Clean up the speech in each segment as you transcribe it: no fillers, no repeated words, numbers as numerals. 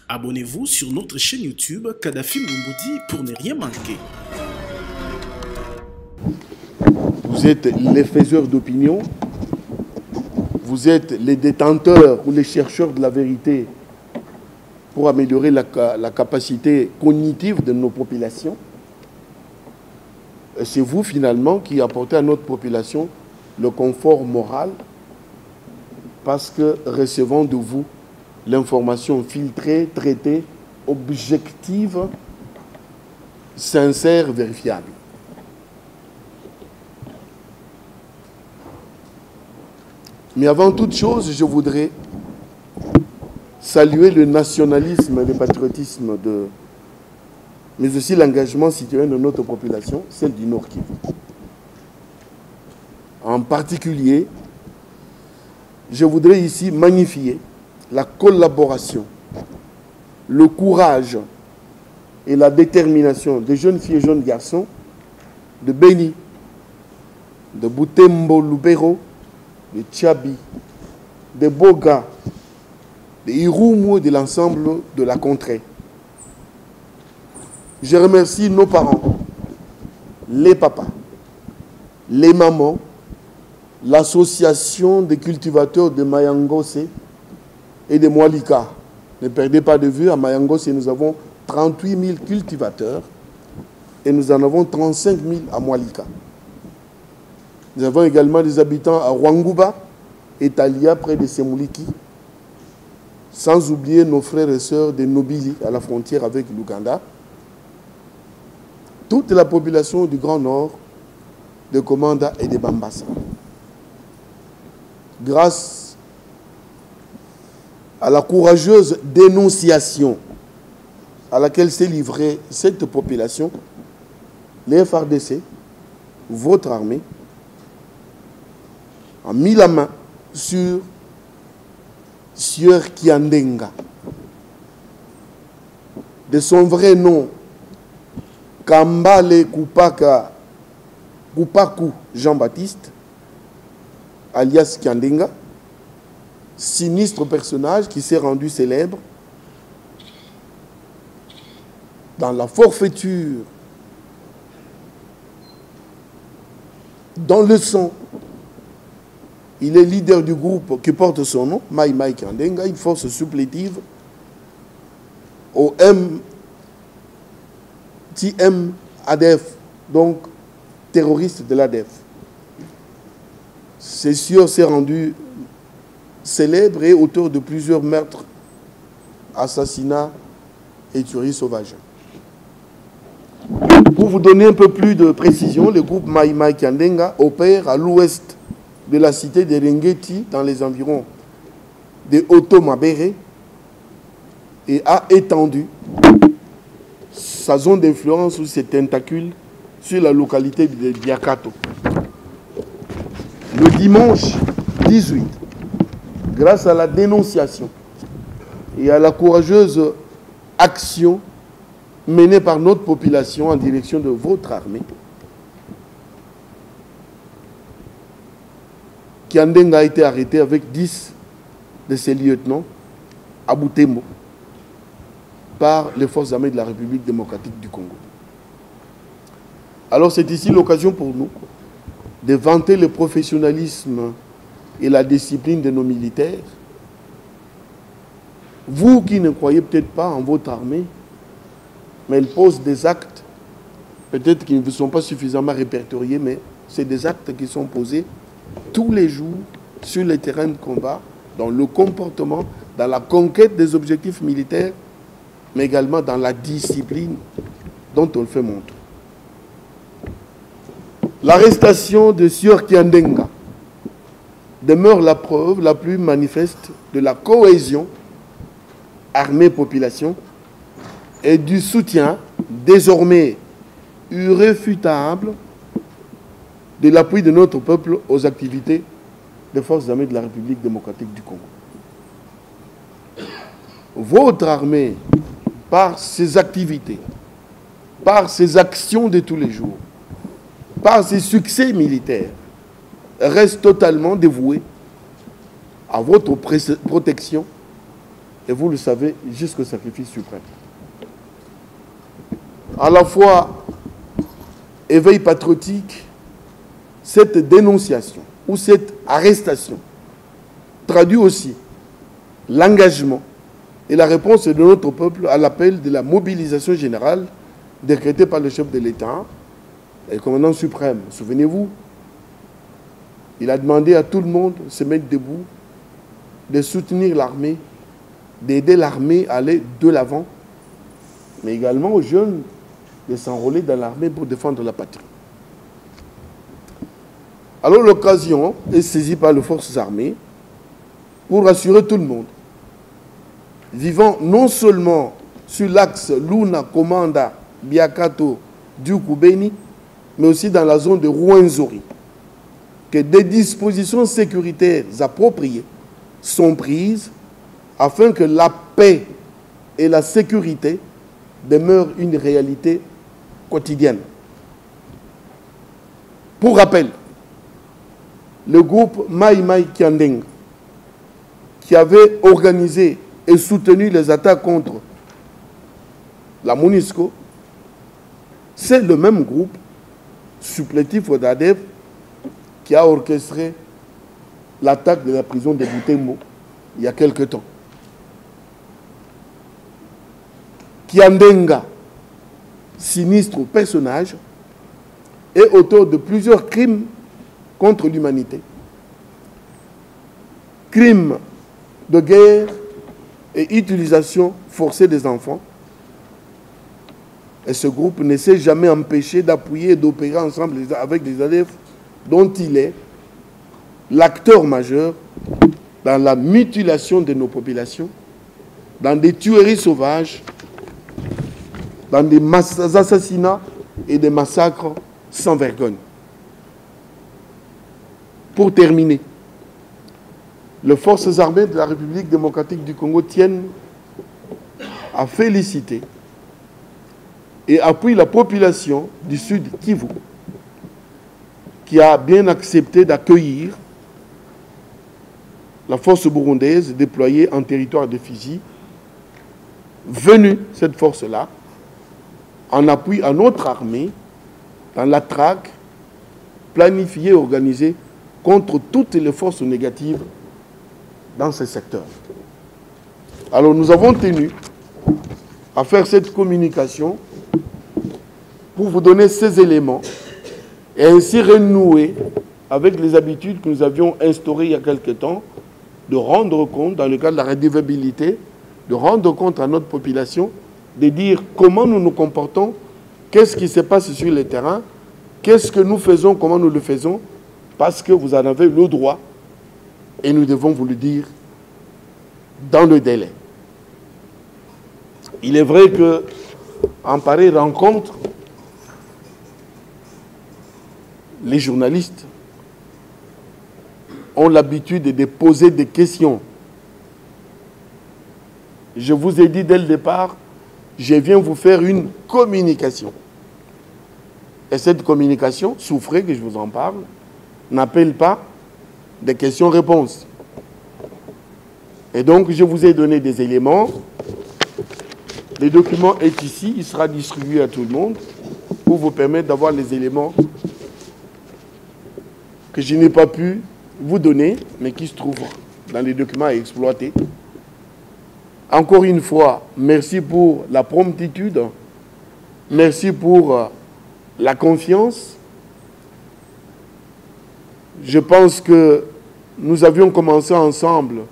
Abonnez-vous sur notre chaîne YouTube Kadhafi Mboumoudi pour ne rien manquer. Vous êtes les faiseurs d'opinion, vous êtes les détenteurs ou les chercheurs de la vérité pour améliorer la capacité cognitive de nos populations. C'est vous finalement qui apportez à notre population le confort moral parce que recevant de vous l'information filtrée, traitée, objective, sincère, vérifiable. Mais avant toute chose, je voudrais saluer le nationalisme et le patriotisme, mais aussi l'engagement citoyen de notre population, celle du Nord Kivu. En particulier, je voudrais ici magnifier la collaboration, le courage et la détermination des jeunes filles et jeunes garçons de Beni, de Butembo Lubero, de Tchabi, de Boga, de Irumu et de l'ensemble de la contrée. Je remercie nos parents, les papas, les mamans, l'association des cultivateurs de Mayangose et de Mwalika. Ne perdez pas de vue, à Mayangose, nous avons 38 000 cultivateurs et nous en avons 35 000 à Mwalika. Nous avons également des habitants à Rwanguba et Talia, près de Semouliki, sans oublier nos frères et sœurs de Nobili, à la frontière avec l'Ouganda. Toute la population du Grand Nord, de Komanda et de Bambasa. Grâce à la courageuse dénonciation à laquelle s'est livrée cette population, les FARDC, votre armée, a mis la main sur Sieur Kiandenga. De son vrai nom, Kambale Kupaku Jean-Baptiste, alias Kiandenga, sinistre personnage qui s'est rendu célèbre dans la forfaiture, dans le sang. Il est leader du groupe qui porte son nom, Mai Mai Kiandenga, une force supplétive au MTM ADF, donc terroriste de l'ADF. C'est sûr, s'est rendu célèbre et auteur de plusieurs meurtres, assassinats et tueries sauvages. Pour vous donner un peu plus de précision, le groupe Mai Mai Kiandenga opère à l'ouest de la cité de Rengeti, dans les environs de Otomabere, et a étendu sa zone d'influence ou ses tentacules sur la localité de Diakato. Le dimanche 18, grâce à la dénonciation et à la courageuse action menée par notre population en direction de votre armée, Kiandenga a été arrêté avec 10 de ses lieutenants à Butembo par les forces armées de la République démocratique du Congo. Alors c'est ici l'occasion pour nous de vanter le professionnalisme et la discipline de nos militaires. Vous qui ne croyez peut-être pas en votre armée, mais elle pose des actes, peut-être qui ne sont pas suffisamment répertoriés, mais c'est des actes qui sont posés tous les jours sur les terrains de combat, dans le comportement, dans la conquête des objectifs militaires, mais également dans la discipline dont on le fait montre. L'arrestation de Sieur Kiandenga demeure la preuve la plus manifeste de la cohésion armée-population et du soutien désormais irréfutable de l'appui de notre peuple aux activités des forces armées de la République démocratique du Congo. Votre armée, par ses activités, par ses actions de tous les jours, par ses succès militaires, reste totalement dévouée à votre protection et vous le savez, jusqu'au sacrifice suprême. À la fois, éveil patriotique, cette dénonciation ou cette arrestation traduit aussi l'engagement et la réponse de notre peuple à l'appel de la mobilisation générale décrétée par le chef de l'État et le commandant suprême. Souvenez-vous, il a demandé à tout le monde de se mettre debout, de soutenir l'armée, d'aider l'armée à aller de l'avant, mais également aux jeunes de s'enrôler dans l'armée pour défendre la patrie. Alors l'occasion est saisie par les forces armées pour rassurer tout le monde, vivant non seulement sur l'axe Luna, Komanda, Biakato, Djoukubeni, mais aussi dans la zone de Rwenzori, que des dispositions sécuritaires appropriées sont prises afin que la paix et la sécurité demeurent une réalité quotidienne. Pour rappel, le groupe Mai Mai Kiandeng, qui avait organisé et soutenu les attaques contre la MONUSCO, c'est le même groupe supplétif au DADEF qui a orchestré l'attaque de la prison de Butembo il y a quelque temps. Kiandenga, sinistre personnage, est auteur de plusieurs crimes contre l'humanité. Crimes de guerre et utilisation forcée des enfants. Et ce groupe ne s'est jamais empêché d'appuyer et d'opérer ensemble avec des adeptes dont il est l'acteur majeur dans la mutilation de nos populations, dans des tueries sauvages, dans des assassinats et des massacres sans vergogne. Pour terminer, les forces armées de la République démocratique du Congo tiennent à féliciter et appuient la population du Sud Kivu qui a bien accepté d'accueillir la force burundaise déployée en territoire de Fizi, venue, cette force-là, en appui à notre armée dans la traque planifiée et organisée contre toutes les forces négatives dans ce secteur. Alors nous avons tenu à faire cette communication pour vous donner ces éléments et ainsi renouer avec les habitudes que nous avions instaurées il y a quelque temps, de rendre compte, dans le cadre de la redevabilité, de rendre compte à notre population, de dire comment nous nous comportons, qu'est-ce qui se passe sur le terrain, qu'est-ce que nous faisons, comment nous le faisons, parce que vous en avez le droit et nous devons vous le dire dans le délai. Il est vrai que en pareille rencontre, les journalistes ont l'habitude de poser des questions. Je vous ai dit dès le départ, je viens vous faire une communication. Et cette communication, souffrez que je vous en parle, n'appelle pas des questions-réponses. Et donc, je vous ai donné des éléments. Le document est ici, il sera distribué à tout le monde pour vous permettre d'avoir les éléments que je n'ai pas pu vous donner, mais qui se trouvent dans les documents à exploiter. Encore une fois, merci pour la promptitude, merci pour la confiance. Je pense que nous avions commencé ensemble,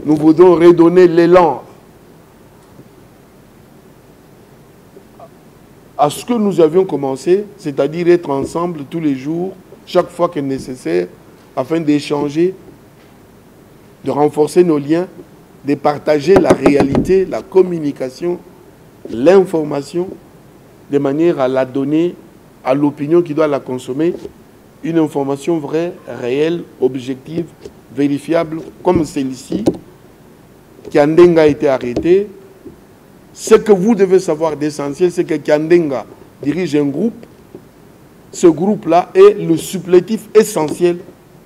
nous voudrons redonner l'élan à ce que nous avions commencé, c'est-à-dire être ensemble tous les jours, chaque fois que nécessaire, afin d'échanger, de renforcer nos liens, de partager la réalité, la communication, l'information, de manière à la donner à l'opinion qui doit la consommer, une information vraie, réelle, objective, vérifiable, comme celle-ci. Kiandenga a été arrêté. Ce que vous devez savoir d'essentiel, c'est que Kiandenga dirige un groupe. Ce groupe-là est le supplétif essentiel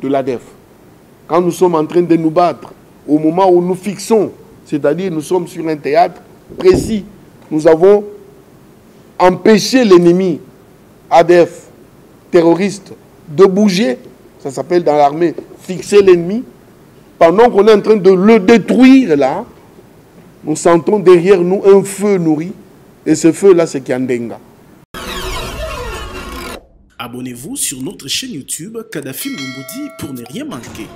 de l'ADEF. Quand nous sommes en train de nous battre, au moment où nous fixons C'est-à-dire, nous sommes sur un théâtre précis. Nous avons empêché l'ennemi, ADF, terroriste, de bouger. Ça s'appelle dans l'armée fixer l'ennemi. Pendant qu'on est en train de le détruire là, nous sentons derrière nous un feu nourri. Et ce feu-là, c'est Kiandenga. Abonnez-vous sur notre chaîne YouTube Kadhafi Mboumoudi pour ne rien manquer.